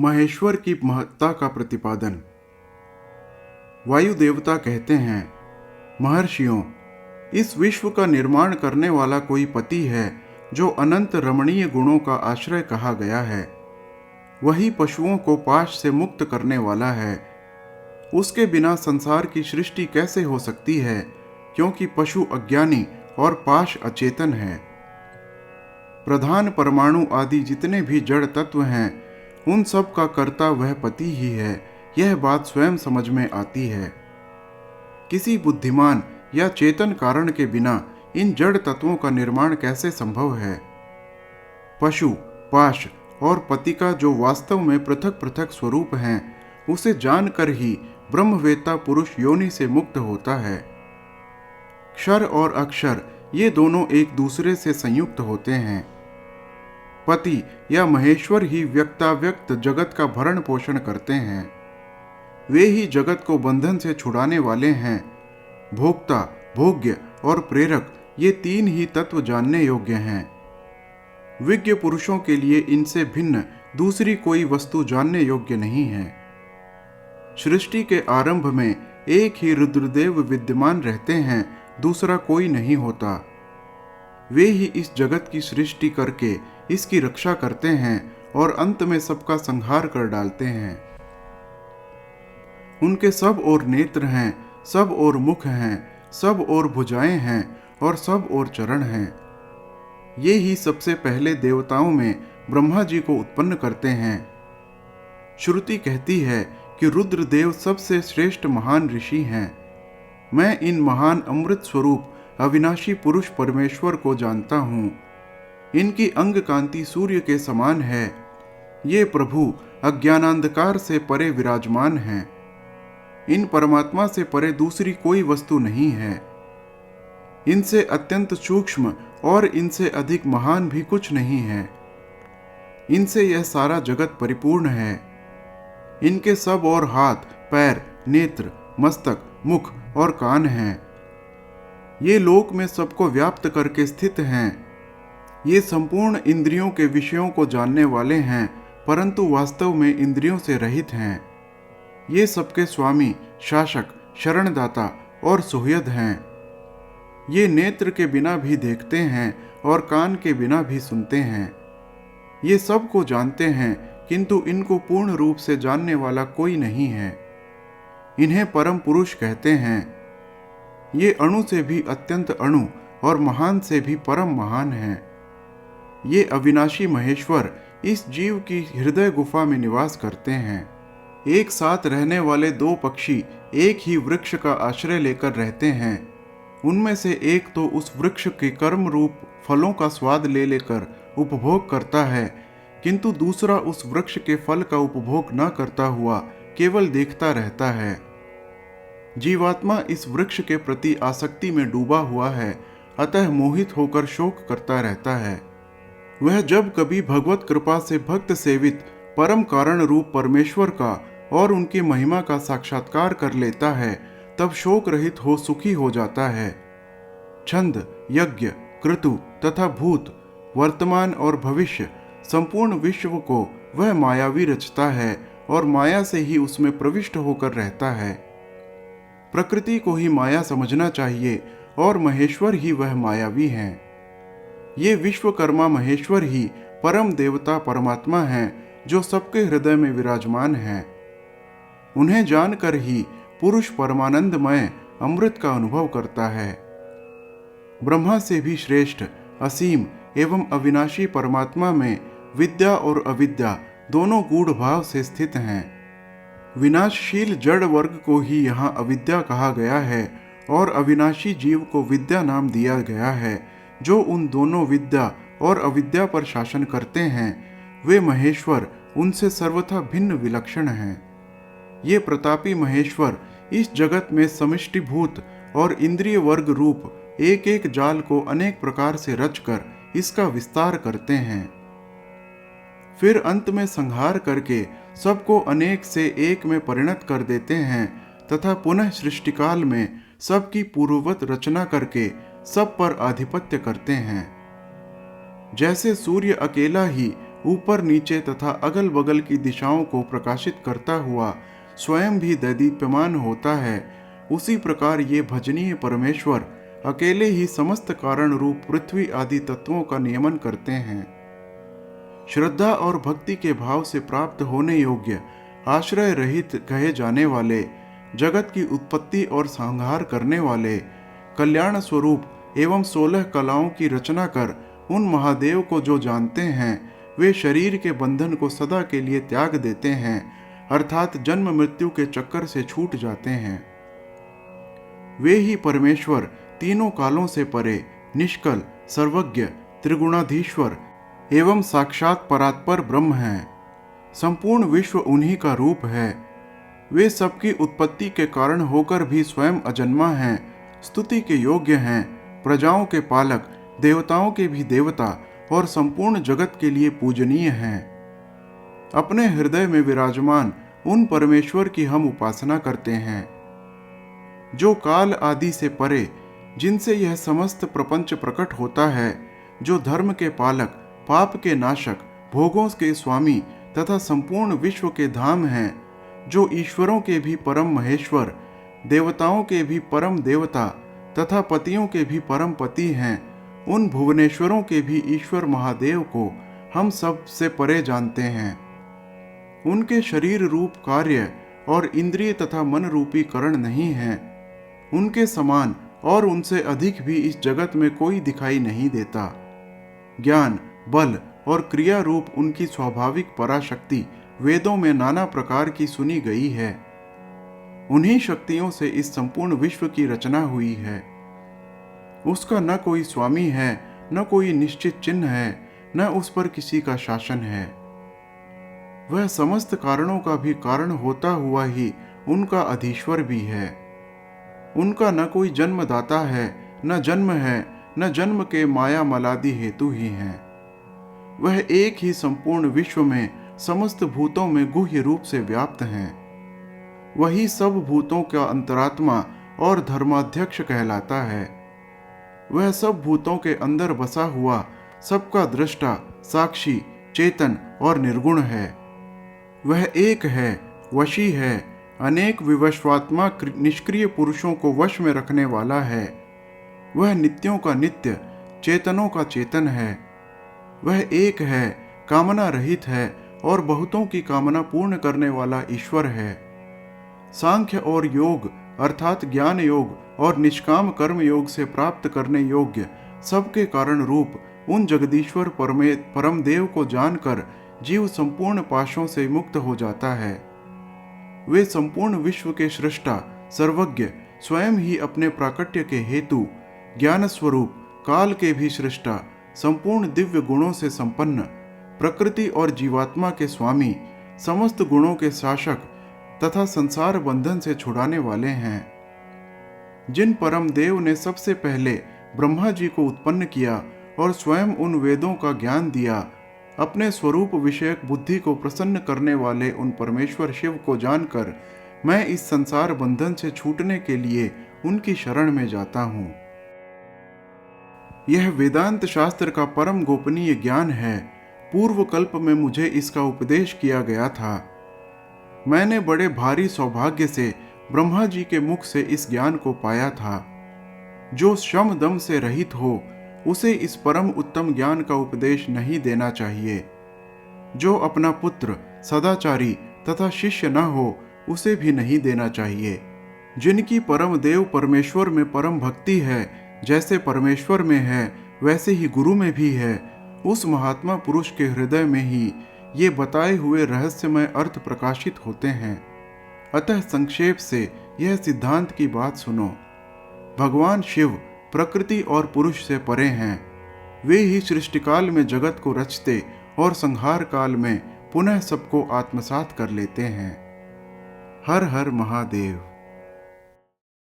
महेश्वर की महत्ता का प्रतिपादन। वायु देवता कहते हैं, महर्षियों, इस विश्व का निर्माण करने वाला कोई पति है जो अनंत रमणीय गुणों का आश्रय कहा गया है। वही पशुओं को पाश से मुक्त करने वाला है। उसके बिना संसार की सृष्टि कैसे हो सकती है, क्योंकि पशु अज्ञानी और पाश अचेतन है। प्रधान परमाणु आदि जितने भी जड़ तत्व हैं, उन सब का कर्ता वह पति ही है। यह बात स्वयं समझ में आती है। किसी बुद्धिमान या चेतन कारण के बिना इन जड़ तत्वों का निर्माण कैसे संभव है। पशु, पाश और पति का जो वास्तव में पृथक पृथक स्वरूप हैं, उसे जानकर ही ब्रह्मवेत्ता पुरुष योनि से मुक्त होता है। क्षर और अक्षर ये दोनों एक दूसरे से संयुक्त होते हैं। पति या महेश्वर ही व्यक्ताव्यक्त जगत का भरण पोषण करते हैं। वे ही जगत को बंधन से छुड़ाने वाले हैं। भोक्ता, भोग्य और प्रेरक ये तीन ही तत्व जानने योग्य हैं। विज्ञ पुरुषों के लिए इनसे भिन्न दूसरी कोई वस्तु जानने योग्य नहीं है। सृष्टि के आरंभ में एक ही रुद्रदेव विद्यमान रहते हैं, दूसरा कोई नहीं होता। वे ही इस जगत की सृष्टि करके इसकी रक्षा करते हैं और अंत में सबका संहार कर डालते हैं। उनके सब और नेत्र हैं, सब और मुख हैं, सब और भुजाएं हैं और सब और चरण हैं। ये ही सबसे पहले देवताओं में ब्रह्मा जी को उत्पन्न करते हैं। श्रुति कहती है कि रुद्रदेव सबसे श्रेष्ठ महान ऋषि हैं। मैं इन महान अमृत स्वरूप अविनाशी पुरुष परमेश्वर को जानता हूँ। इनकी अंग कांति सूर्य के समान है। ये प्रभु अज्ञानांधकार से परे विराजमान हैं। इन परमात्मा से परे दूसरी कोई वस्तु नहीं है। इनसे अत्यंत सूक्ष्म और इनसे अधिक महान भी कुछ नहीं है। इनसे यह सारा जगत परिपूर्ण है। इनके सब और हाथ, पैर, नेत्र, मस्तक, मुख और कान हैं। ये लोक में सबको व्याप्त करके स्थित हैं। ये संपूर्ण इंद्रियों के विषयों को जानने वाले हैं, परंतु वास्तव में इंद्रियों से रहित हैं। ये सबके स्वामी, शासक, शरणदाता और सुहृद हैं। ये नेत्र के बिना भी देखते हैं और कान के बिना भी सुनते हैं। ये सब को जानते हैं, किंतु इनको पूर्ण रूप से जानने वाला कोई नहीं है। इन्हें परम पुरुष कहते हैं। ये अणु से भी अत्यंत अणु और महान से भी परम महान हैं। ये अविनाशी महेश्वर इस जीव की हृदय गुफा में निवास करते हैं। एक साथ रहने वाले दो पक्षी एक ही वृक्ष का आश्रय लेकर रहते हैं। उनमें से एक तो उस वृक्ष के कर्म रूप फलों का स्वाद ले लेकर उपभोग करता है, किंतु दूसरा उस वृक्ष के फल का उपभोग न करता हुआ केवल देखता रहता है। जीवात्मा इस वृक्ष के प्रति आसक्ति में डूबा हुआ है, अतः मोहित होकर शोक करता रहता है। वह जब कभी भगवत कृपा से भक्त सेवित परम कारण रूप परमेश्वर का और उनकी महिमा का साक्षात्कार कर लेता है, तब शोक रहित हो सुखी हो जाता है। छंद, यज्ञ, क्रतु तथा भूत, वर्तमान और भविष्य संपूर्ण विश्व को वह मायावी रचता है और माया से ही उसमें प्रविष्ट होकर रहता है। प्रकृति को ही माया समझना चाहिए और महेश्वर ही वह मायावी हैं। ये विश्वकर्मा महेश्वर ही परम देवता परमात्मा हैं, जो सबके हृदय में विराजमान हैं। उन्हें जानकर ही पुरुष परमानंदमय अमृत का अनुभव करता है। ब्रह्मा से भी श्रेष्ठ असीम एवं अविनाशी परमात्मा में विद्या और अविद्या दोनों गूढ़ भाव से स्थित हैं। विनाशशील जड़ वर्ग को ही यहाँ अविद्या कहा गया है और अविनाशी जीव को विद्या नाम दिया गया है। जो उन दोनों विद्या और अविद्या पर शासन करते हैं, वे महेश्वर उनसे सर्वथा भिन्न विलक्षण हैं। ये प्रतापी महेश्वर इस जगत में समष्टिभूत और इंद्रिय वर्ग रूप एक एक जाल को अनेक प्रकार से रचकर इसका विस्तार करते हैं। फिर अंत में संहार करके सबको अनेक से एक में परिणत कर देते हैं तथा पुनः सृष्टिकाल में सबकी पूर्ववत रचना करके सब पर आधिपत्य करते हैं। जैसे सूर्य अकेला ही ऊपर नीचे तथा अगल बगल की दिशाओं को प्रकाशित करता हुआ स्वयं भी दैदीप्यमान होता है, उसी प्रकार ये भजनीय परमेश्वर अकेले ही समस्त कारण रूप पृथ्वी आदि तत्वों का नियमन करते हैं। श्रद्धा और भक्ति के भाव से प्राप्त होने योग्य आश्रय रहित कहे जाने वाले, जगत की उत्पत्ति और संहार करने वाले, कल्याण स्वरूप एवं 16 कलाओं की रचना कर उन महादेव को जो जानते हैं, वे शरीर के बंधन को सदा के लिए त्याग देते हैं, अर्थात जन्म मृत्यु के चक्कर से छूट जाते हैं। वे ही परमेश्वर तीनों कालों से परे, निष्कल, सर्वज्ञ, त्रिगुणाधीश्वर एवं साक्षात परात्पर ब्रह्म हैं। संपूर्ण विश्व उन्हीं का रूप है। वे सबकी उत्पत्ति के कारण होकर भी स्वयं अजन्मा हैं, स्तुति के योग्य हैं, प्रजाओं के पालक, देवताओं के भी देवता और संपूर्ण जगत के लिए पूजनीय हैं। अपने हृदय में विराजमान उन परमेश्वर की हम उपासना करते हैं, जो काल आदि से परे, जिनसे यह समस्त प्रपंच प्रकट होता है, जो धर्म के पालक, पाप के नाशक, भोगों के स्वामी तथा संपूर्ण विश्व के धाम हैं, जो ईश्वरों के भी परम महेश्वर, देवताओं के भी परम देवता तथा पतियों के भी परम पति हैं, उन भुवनेश्वरों के भी ईश्वर महादेव को हम सब से परे जानते हैं। उनके शरीर रूप कार्य और इंद्रिय तथा मन रूपी करण नहीं हैं। उनके समान और उनसे अधिक भी इस जगत में कोई दिखाई नहीं देता। ज्ञान, बल और क्रिया रूप उनकी स्वाभाविक पराशक्ति वेदों में नाना प्रकार की सुनी गई है। उन्हीं शक्तियों से इस संपूर्ण विश्व की रचना हुई है। उसका न कोई स्वामी है, न कोई निश्चित चिन्ह है, न उस पर किसी का शासन है। वह समस्त कारणों का भी कारण होता हुआ ही उनका अधीश्वर भी है। उनका न कोई जन्मदाता है, न जन्म है, न जन्म के माया मलादि हेतु ही हैं। वह एक ही संपूर्ण विश्व में समस्त भूतों में गुह्य रूप से व्याप्त हैं। वही सब भूतों का अंतरात्मा और धर्माध्यक्ष कहलाता है। वह सब भूतों के अंदर बसा हुआ, सबका दृष्टा, साक्षी, चेतन और निर्गुण है। वह एक है, वशी है, अनेक विवश्वात्मा निष्क्रिय पुरुषों को वश में रखने वाला है। वह नित्यों का नित्य, चेतनों का चेतन है। वह एक है, कामना रहित है और बहुतों की कामना पूर्ण करने वाला ईश्वर है। सांख्य और योग अर्थात ज्ञान योग और निष्काम कर्म योग से प्राप्त करने योग्य सबके कारण रूप उन जगदीश्वर परम देव को जानकर जीव संपूर्ण पाशों से मुक्त हो जाता है। वे संपूर्ण विश्व के सृष्टा, सर्वज्ञ, स्वयं ही अपने प्राकट्य के हेतु, ज्ञान स्वरूप, काल के भी सृष्टा, संपूर्ण दिव्य गुणों से संपन्न, प्रकृति और जीवात्मा के स्वामी, समस्त गुणों के शासक तथा संसार बंधन से छुड़ाने वाले हैं। जिन परम देव ने सबसे पहले ब्रह्मा जी को उत्पन्न किया और स्वयं उन वेदों का ज्ञान दिया, अपने स्वरूप विषयक बुद्धि को प्रसन्न करने वाले उन परमेश्वर शिव को जानकर मैं इस संसार बंधन से छूटने के लिए उनकी शरण में जाता हूँ। यह वेदांत शास्त्र का परम गोपनीय ज्ञान है। पूर्व कल्प में मुझे इसका उपदेश किया गया था। मैंने बड़े भारी सौभाग्य से ब्रह्मा जी के मुख से इस ज्ञान को पाया था। जो शम दम से रहित हो, उसे इस परम उत्तम ज्ञान का उपदेश नहीं देना चाहिए। जो अपना पुत्र सदाचारी तथा शिष्य न हो, उसे भी नहीं देना चाहिए। जिनकी परम देव परमेश्वर में परम भक्ति है, जैसे परमेश्वर में है वैसे ही गुरु में भी है, उस महात्मा पुरुष के हृदय में ही ये बताए हुए रहस्यमय अर्थ प्रकाशित होते हैं। अतः संक्षेप से यह सिद्धांत की बात सुनो। भगवान शिव प्रकृति और पुरुष से परे हैं। वे ही सृष्टिकाल में जगत को रचते और संहार काल में पुनः सबको आत्मसात कर लेते हैं। हर हर महादेव।